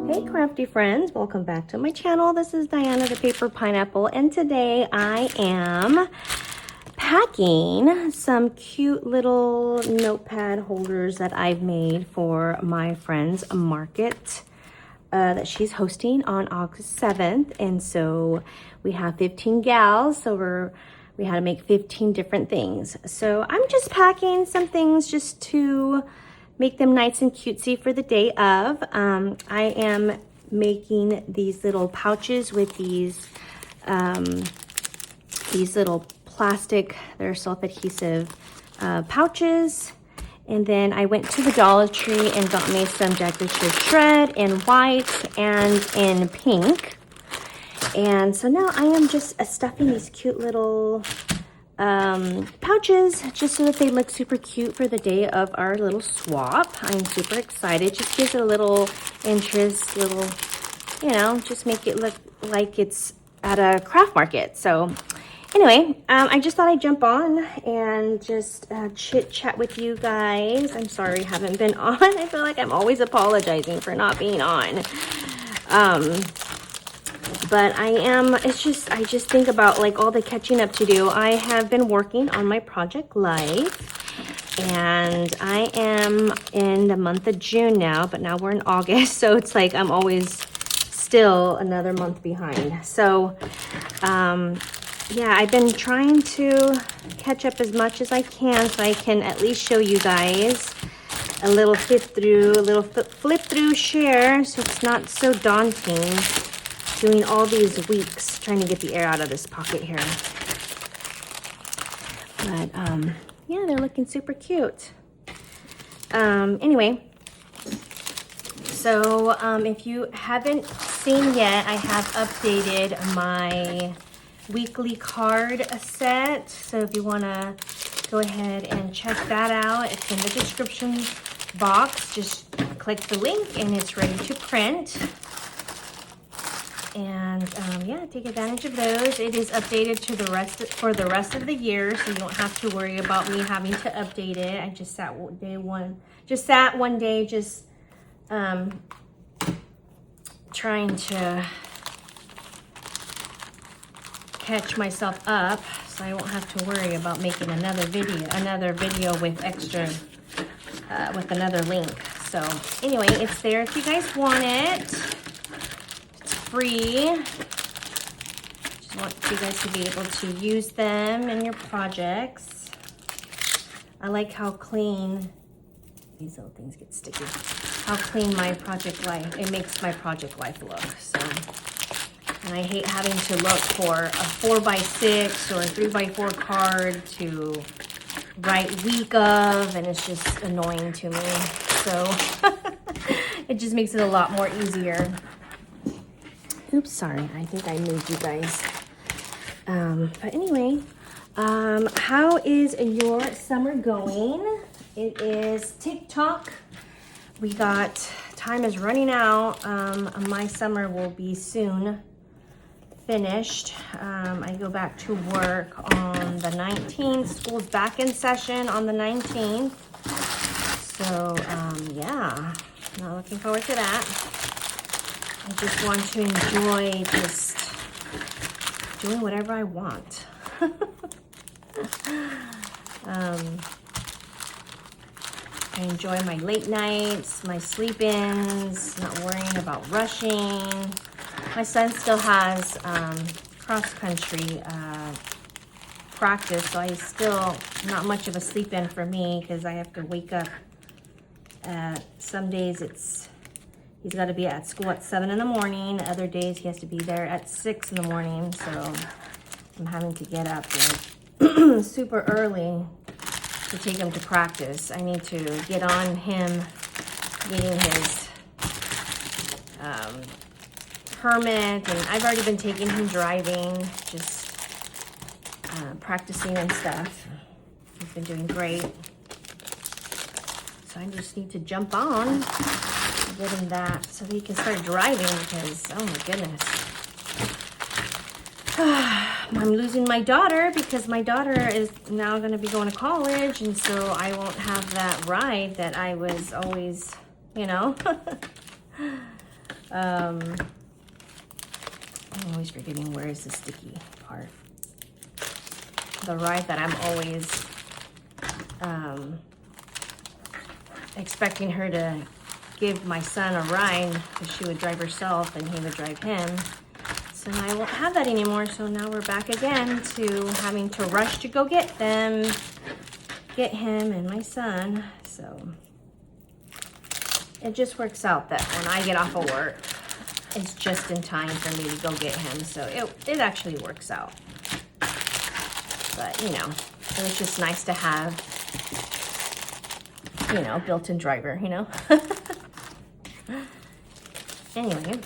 Hey crafty friends, welcome back to my channel. This is Diana the Paper Pineapple, and today I am packing some cute little notepad holders that I've made for my friend's market that she's hosting on August 7th. And so we have 15 gals, so we had to make 15 different things. So I'm just packing some things just to make them nice and cutesy for the day of. I am making these little pouches with these little plastic, they're self-adhesive pouches. And then I went to the Dollar Tree and got me some Jagged Edge Shred in white and in pink. And so now I am just stuffing these cute little pouches just so that they look super cute for the day of our little swap. I'm super excited. Just gives it a little interest, little, you know, just make it look like it's at a craft market. So anyway, I just thought I'd jump on and just chit chat with you guys. I'm sorry I haven't been on. I feel like I'm always apologizing for not being on. But I just think about like all the catching up to do. I have been working on my Project Life, and I am in the month of June now, but now we're in August. So it's like I'm always still another month behind. So, yeah, I've been trying to catch up as much as I can so I can at least show you guys a little flip through share, so it's not so daunting doing all these weeks trying to get the air out of this pocket here. But yeah, they're looking super cute. Anyway, so if you haven't seen yet, I have updated my weekly card set. So if you want to go ahead and check that out, it's in the description box. Just click the link and it's ready to print. And yeah, take advantage of those. It is updated to for the rest of the year, so you don't have to worry about me having to update it. I just sat one day trying to catch myself up, so I won't have to worry about making another video with extra with another link. So anyway, it's there if you guys want it. Free. Just want you guys to be able to use them in your projects. I like how clean these little things get sticky. How clean my Project Life, it makes my Project Life look. So, and I hate having to look for a 4x6 or a 3x4 card to write week of, and it's just annoying to me. So it just makes it a lot more easier. Oops, sorry. I think I moved you guys. But anyway, how is your summer going? It is TikTok. Time is running out. My summer will be soon finished. I go back to work on the 19th. School's back in session on the 19th. So, yeah, not looking forward to that. I just want to enjoy just doing whatever I want. I enjoy my late nights, my sleep-ins, not worrying about rushing. My son still has cross-country practice, so I still not much of a sleep-in for me because I have to wake up. Some days he's got to be at school at 7 in the morning. Other days he has to be there at 6 in the morning. So I'm having to get up like super early to take him to practice. I need to get on him getting his permit. And I've already been taking him driving, just practicing and stuff. He's been doing great. So I just need to jump on, get him that so he can start driving because, oh my goodness. I'm losing my daughter because my daughter is now going to be going to college, and so I won't have that ride that I was always, you know. I'm always forgetting where is the sticky part. The ride that I'm always expecting her to give my son a ride, because she would drive herself and he would drive him. So now I won't have that anymore. So now we're back again to having to rush to go get them, get him and my son. So it just works out that when I get off of work, it's just in time for me to go get him. So it actually works out. But, you know, it was just nice to have, you know, built-in driver, you know. Anyway,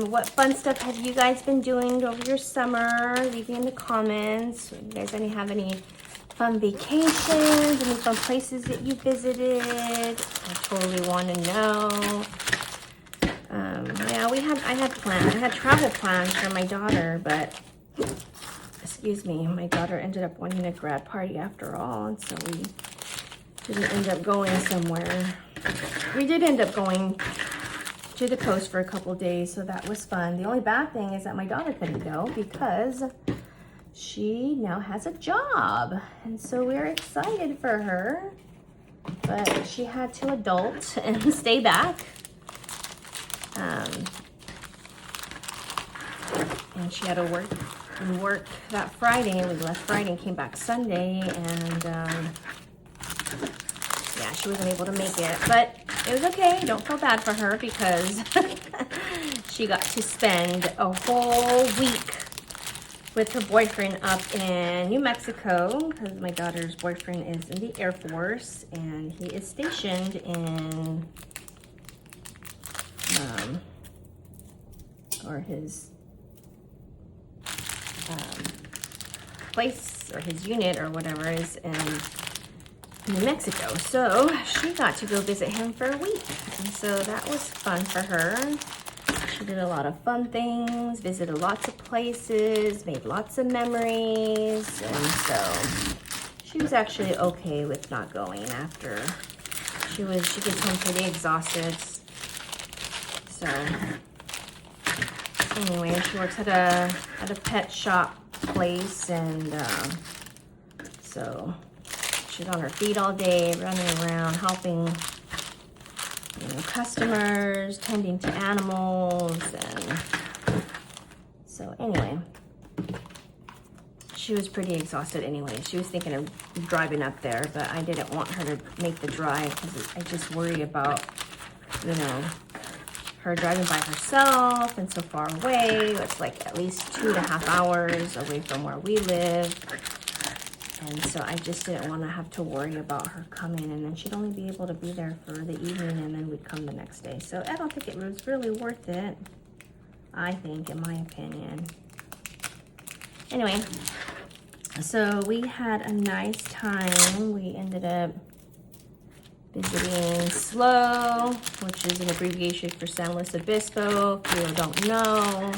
what fun stuff have you guys been doing over your summer? Leave me in the comments. You guys have any fun vacations, any fun places that you visited? I totally want to know. Yeah, I had travel plans for my daughter, but excuse me, my daughter ended up wanting a grad party after all, and so we didn't end up going somewhere. We did end up going to the coast for a couple days, so that was fun. The only bad thing is that my daughter couldn't go because she now has a job, and so we're excited for her, but she had to adult and stay back. And she had to work that Friday. We left Friday and came back Sunday, and yeah, she wasn't able to make it, but it was okay. Don't feel bad for her because she got to spend a whole week with her boyfriend up in New Mexico, because my daughter's boyfriend is in the Air Force and he is stationed in or his place or his unit or whatever is in New Mexico. So she got to go visit him for a week, and so that was fun for her. She did a lot of fun things, visited lots of places, made lots of memories, and so she was actually okay with not going after. She gets home pretty exhausted. So anyway, she works at a pet shop place, and so she's on her feet all day, running around, helping, you know, customers, tending to animals, and so anyway, she was pretty exhausted anyway. She was thinking of driving up there, but I didn't want her to make the drive because I just worry about, you know, her driving by herself and so far away. It's like at least 2.5 hours away from where we live. And so I just didn't want to have to worry about her coming, and then she'd only be able to be there for the evening, and then we'd come the next day. So I don't think it was really worth it, I think, in my opinion. Anyway, so we had a nice time. We ended up visiting SLO, which is an abbreviation for San Luis Obispo, if you don't know.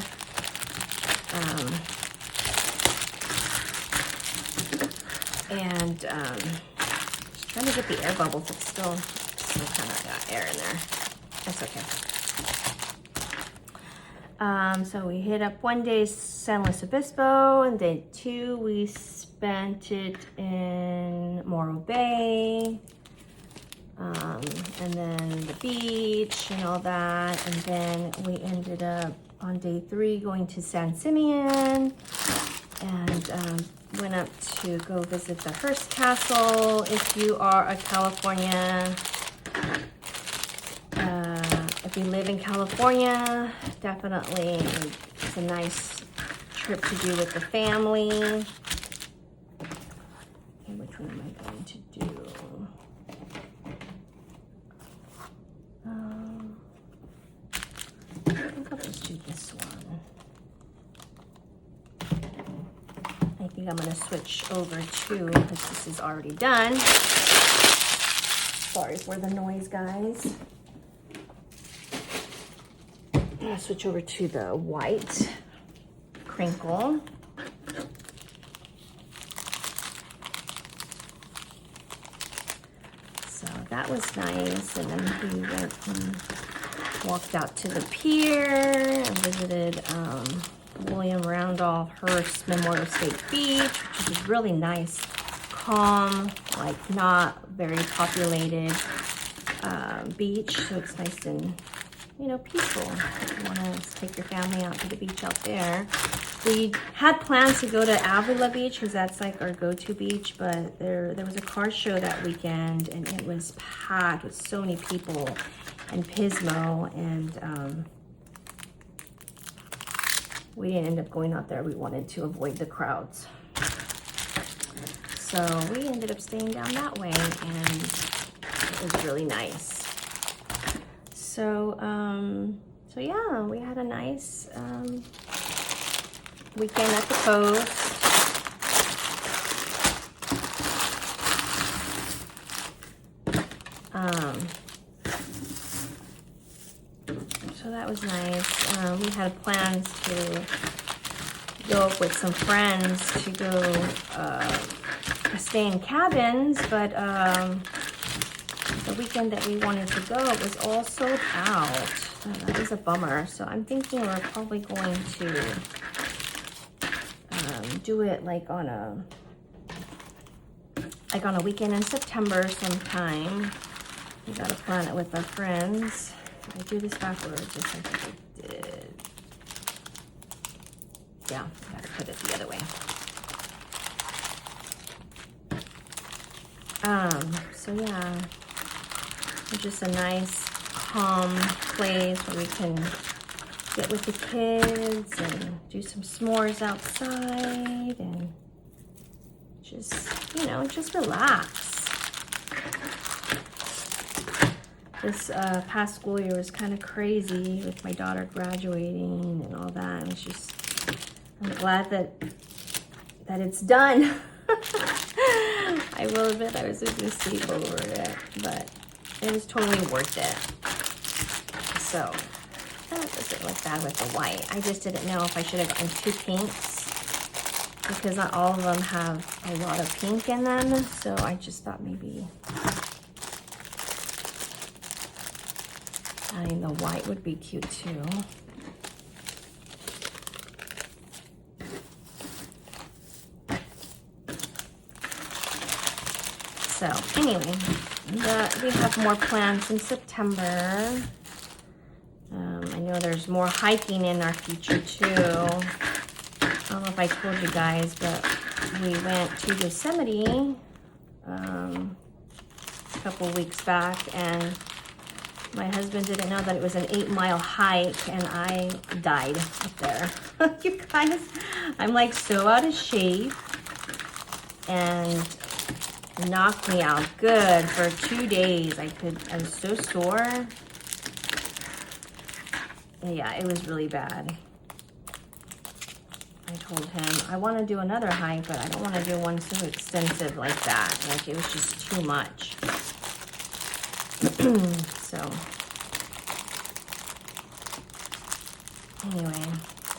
Just trying to get the air bubbles. It's still kind of got air in there. That's okay. So we hit up one day San Luis Obispo, and day 2 we spent it in Morro Bay. And then the beach and all that, and then we ended up on day 3 going to San Simeon, and went up to go visit the Hearst Castle. If you are a California, if you live in California, definitely it's a nice trip to do with the family. Okay, which one am I going to do? I think I'll just do this one. I think I'm going to switch over to, because this is already done. Sorry for the noise, guys. I'm going to switch over to the white crinkle. So that was nice. And then we went Walked out to the pier and visited William Randolph Hearst Memorial State Beach, which is a really nice, calm, like not very populated beach. So it's nice and, you know, peaceful. If you want to take your family out to the beach out there. We had plans to go to Avila Beach because that's like our go-to beach, but there was a car show that weekend and it was packed with so many people in Pismo, and we didn't end up going out there. We wanted to avoid the crowds. So we ended up staying down that way, and it was really nice. So, so yeah, we had a nice weekend at the coast. So that was nice. We had plans to go up with some friends to go stay in cabins, but the weekend that we wanted to go, it was all sold out. So that was a bummer. So I'm thinking we're probably going to do it like on a weekend in September sometime. We gotta plan it with our friends. Did I do this backwards? Yes, I think I did. Yeah, I gotta put it the other way. So yeah, it's just a nice, calm place where we can get with the kids and do some s'mores outside and just, you know, just relax. This past school year was kind of crazy with my daughter graduating and all that. And it's just, I'm glad that it's done. I will admit I was just gonna sleep over it, but it was totally worth it. So that was it like that with the white. I just didn't know if I should have gotten 2 pinks because not all of them have a lot of pink in them. So I just thought maybe adding the white would be cute too. So anyway, we have more plans in September. I know there's more hiking in our future too. I don't know if I told you guys, but we went to Yosemite a couple weeks back, and my husband didn't know that it was an 8-mile hike, and I died up there. You guys, I'm like so out of shape, and knocked me out good for 2 days. I was so sore. Yeah, it was really bad. I told him I want to do another hike, but I don't want to do one so extensive like that. Like, it was just too much. So anyway,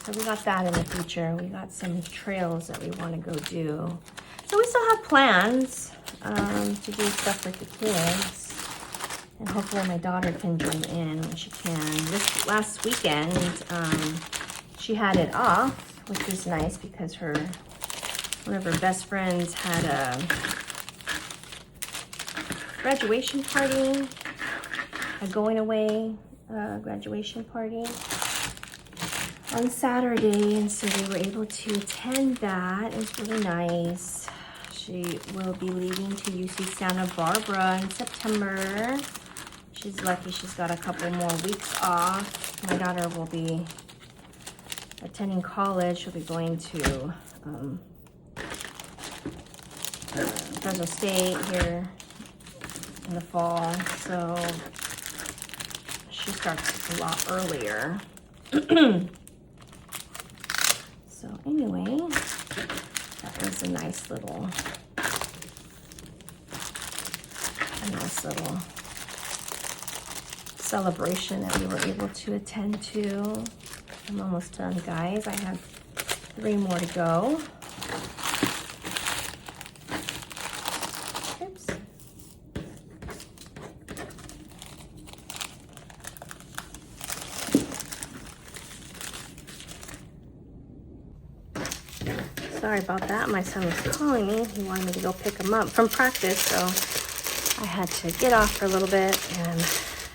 so we got that in the future. We got some trails that we want to go do. So we still have plans to do stuff with the kids. And hopefully my daughter can join in when she can. This last weekend, she had it off, which was nice because one of her best friends had a graduation party, a going away graduation party on Saturday, and so they were able to attend that. It was really nice. She will be leaving to UC Santa Barbara in September. She's lucky she's got a couple more weeks off. My daughter will be attending college. She'll be going to Fresno State here in the fall, so she starts a lot earlier. So anyway, that was a nice little celebration that we were able to attend to. I'm almost done, guys. I have 3 more to go. Oops. Sorry about that. My son was calling me. He wanted me to go pick him up from practice, so I had to get off for a little bit and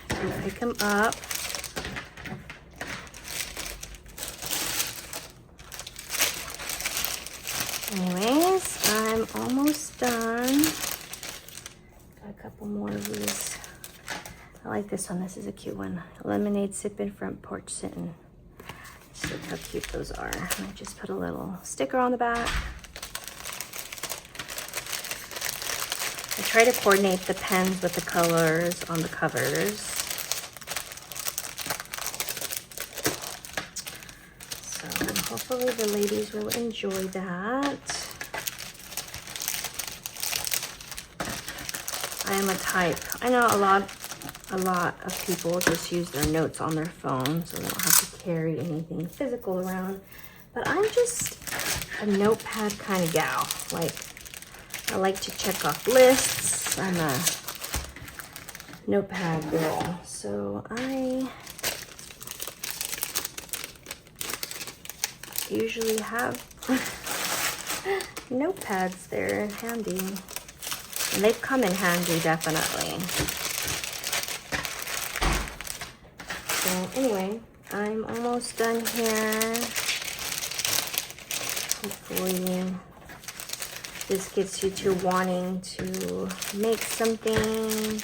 go pick him up. Anyways, I'm almost done. Got a couple more of these. I like this one. This is a cute one. Lemonade sipping, front porch sitting. Look how cute those are. I just put a little sticker on the back. I try to coordinate the pens with the colors on the covers. So hopefully the ladies will enjoy that. I am a type. I know a lot of people just use their notes on their phone, so they don't have to carry anything physical around. But I'm just a notepad kind of gal. Like, I like to check off lists. I'm a notepad girl. So I usually have notepads there handy. And they've come in handy, definitely. So anyway, I'm almost done here. Hopefully this gets you to wanting to make something.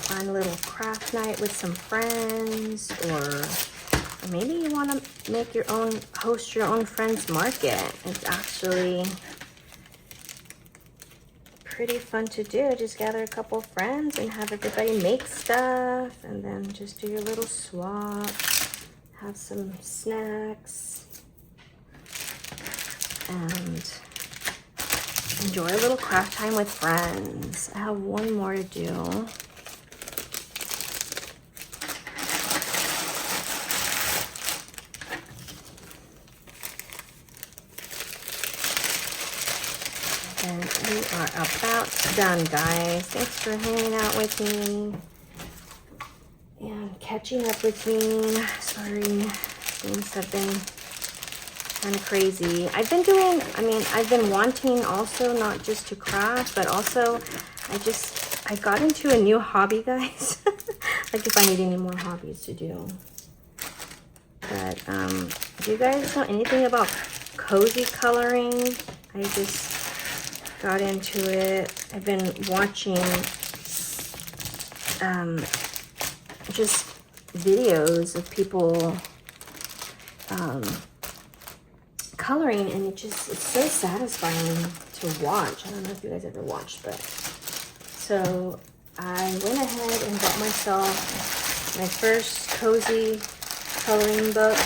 Fun little craft night with some friends, or maybe you want to make your own, host your own friends market. It's actually pretty fun to do. Just gather a couple friends and have everybody make stuff, and then just do your little swap, have some snacks, and enjoy a little craft time with friends. I have one more to do. And we are about done, guys. Thanks for hanging out with me and catching up with me. Sorry, things have been kind of crazy. I've been wanting also not just to craft, but also I got into a new hobby, guys. Like if I need any more hobbies to do. But do you guys know anything about cozy coloring? I just got into it. I've been watching just videos of people coloring, and it's so satisfying to watch. I don't know if you guys ever watched, but so I went ahead and got myself my first cozy coloring book,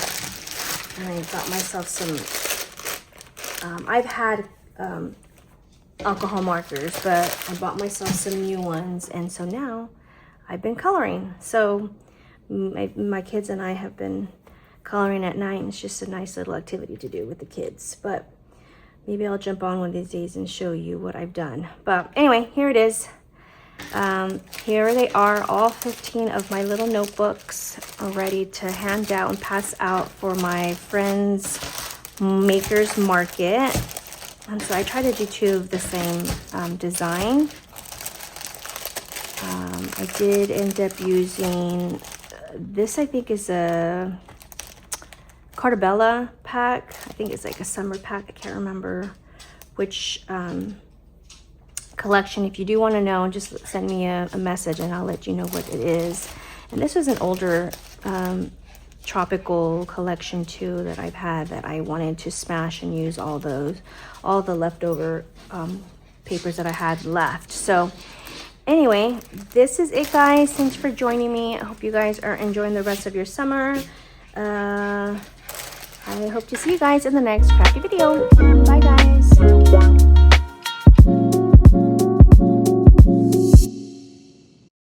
and I got myself some I've had alcohol markers, but I bought myself some new ones, and so now I've been coloring. So my kids and I have been coloring at night, and it's just a nice little activity to do with the kids. But maybe I'll jump on one of these days and show you what I've done. But anyway, here it is. Here they are, all 15 of my little notebooks are ready to hand out and pass out for my friends' makers market. And so I try to do two of the same design. I did end up using this. I think is a Cartabella pack. I think it's like a summer pack. I can't remember which collection. If you do want to know, just send me a message and I'll let you know what it is. And this was an older tropical collection too that I've had, that I wanted to smash and use all the leftover papers that I had left. So anyway, this is it, guys. Thanks for joining me. I hope you guys are enjoying the rest of your summer. I hope to see you guys in the next crafty video. Bye, guys.